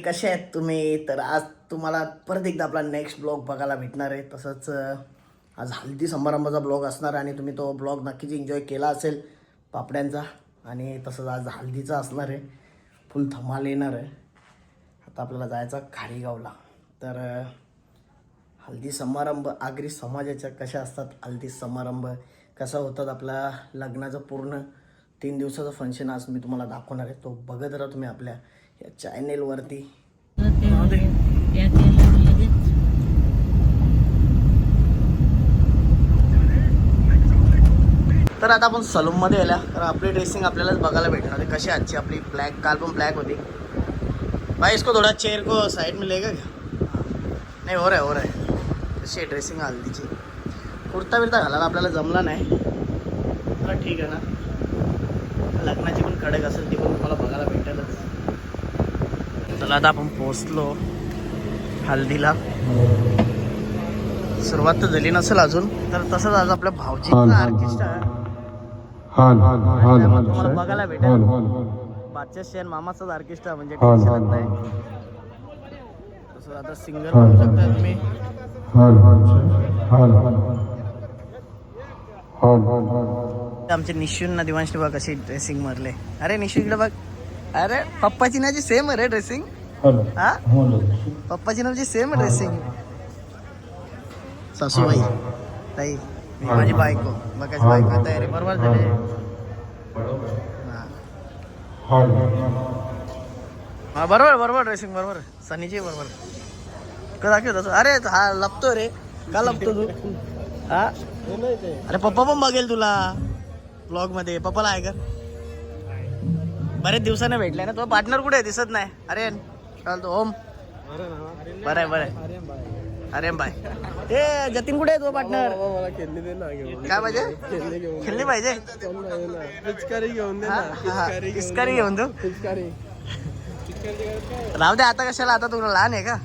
कसे आहेत तुम्ही? तर आज तुम्हाला परत एकदा आपला नेक्स्ट ब्लॉग बघायला भेटणार आहे. तसंच आज हल्दी समारंभाचा ब्लॉग असणार आणि तुम्ही तो ब्लॉग नक्कीच एन्जॉय केला असेल पापड्यांचा. आणि तसंच आज हल्दीचा असणार आहे, फुल धमाल येणार आहे. आता आपल्याला जायचं खारीगावला. तर हल्दी समारंभ आगरी समाजाच्या कशा असतात, हल्दी समारंभ कसा होतात, आपल्या लग्नाचं पूर्ण 3 दिवसाचं फंक्शन आज मी तुम्हाला दाखवणार आहे. तो बघत राहा तुम्ही आपल्या या चॅनेलवरती. तर आता आपण सलूनमध्ये आल्या. तर आपली ड्रेसिंग आपल्यालाच बघायला भेटणार आहे कशी आजची आपली. ब्लॅक, काल पण ब्लॅक होती. भाई इसको थोड़ा चेयर को साइड में लेगा क्या? नाही, हो रहा है. कशी आहे ड्रेसिंग हल्दीची? कुर्ता बिर्ता घालायला आपल्याला जमला नाही. तर ठीक आहे ना, लग्नाची पण कडक असेल ती पण तुम्हाला बघायला भेटेलच. चला आता आपण पोहोचलो हल्दीला. सुरुवात तर झाली नसेल अजून. तर तसंच आज आपल्या भाऊजीचा ऑर्केस्ट्रा तुम्हाला बघायला भेटेल. बादशाह शेन मामाचाच ऑर्केस्ट्रा, म्हणजे टेन्शनच नाही. तसं आता सिंगर म्हणू शकता तुम्ही. आमचे निशूंना दिवांशने बघ कशी ड्रेसिंग मारले. अरे निशू इकडे बघ. अरे पप्पाची नाची सेम आहे रे ड्रेसिंग. हा, पप्पाची नाची सेम आहे ड्रेसिंग. सासूबाई ताई, माझी बायको बघायची बायको तयारी बरोबर झाली. हा बरोबर ड्रेसिंग बरोबर. सनीची बरोबर का दाखव तसं. अरे हा लपतो रे, का लपतो तू? हा, अरे पप्पा पण बघेल तुला ब्लॉग मध्ये. पप्पाला आहे का? बरेच दिवसाने भेटले ना. तो पार्टनर कुठे दिसत नाही. अरे चालतो ओम. बरं आहे. अरे बाय. ते जतीन कुठे आहे तो पार्टनर? खेळली दे ना. काय पाहिजे? खेळली पाहिजे. पिचकारी घेऊन दे ना. पिचकारी घेऊन देऊ. पिचकारी राहू दे आता. कशाला, आता तुला लहान आहे का?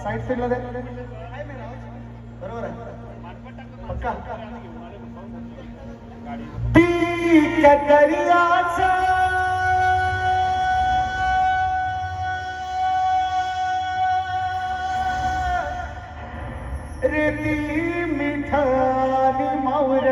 साइड साइडला दे. बरोबर आहे पक्का. तीच्या करियाचा रेती मिठानी मावर.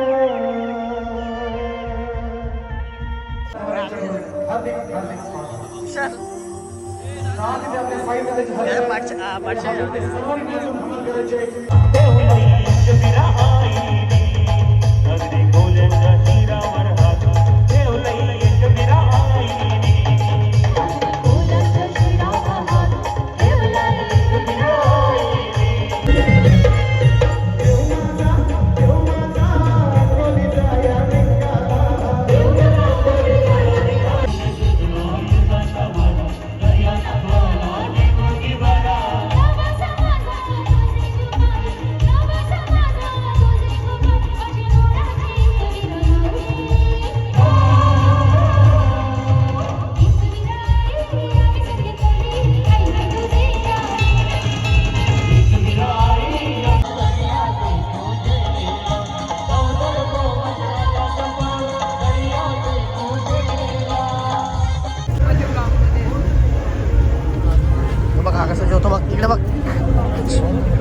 बघ हा कसा जेवतो बघ. इकडे बघ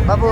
बाबू.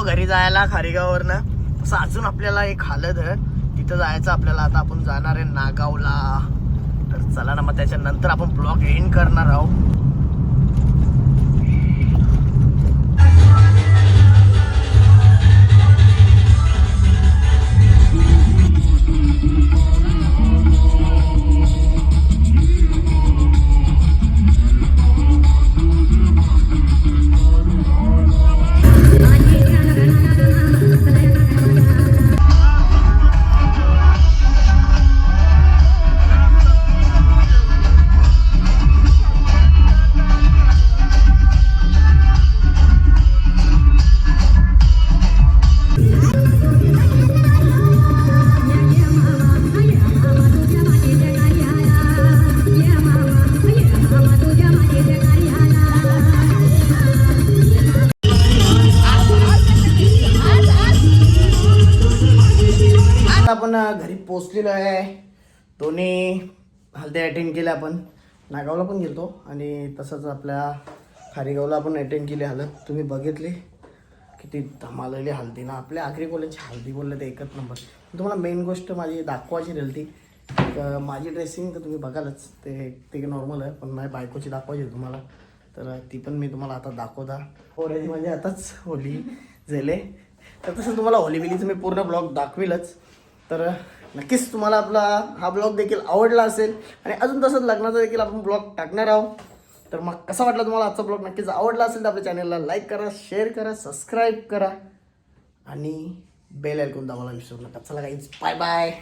घरी जायला खारेगाववरनं असं अजून आपल्याला एक हालत आहे तिथं जायचं आपल्याला. आता आपण जाणार आहे नागावला. तर चला ना, मग त्याच्यानंतर आपण ब्लॉग एंड करणार आहोत. आपण घरी पोचलेलो आहे. दोन्ही हल्दे अटेंड केल्या. आपण नागावला पण गेलो आणि तसंच आपल्या खारेगावला आपण अटेंड केली हलद. तुम्ही बघितली किती धमालेली हल्दी ना. आपल्या आगरी कॉलेजची हल्दी बोलले तर एकच नंबर. तुम्हाला मेन गोष्ट माझी दाखवायची राहिली ती माझी ड्रेसिंग तर तुम्ही बघालच. ते नॉर्मल आहे, पण माझ्या बायकोची दाखवायची तुम्हाला. तर ती पण मी तुम्हाला आता दाखवता. होळी म्हणजे आताच होली झाले. तर तसं तुम्हाला होली बिलीचं मी पूर्ण ब्लॉग दाखविलच. तर नक्कीच तुम्हाला आपला हा ब्लॉग देखील आवडला असेल आणि अजून तसंच लग्नाचा देखील आपण ब्लॉग टाकणार आहोत. तर मग कसा वाटला तुम्हाला आजचा ब्लॉग? नक्कीच आवडला असेल तर आपल्या चॅनलला लाईक करा, शेअर करा, सबस्क्राईब करा आणि बेल आयकॉन दाबायला विसरू नका. चला गाईज, बाय बाय.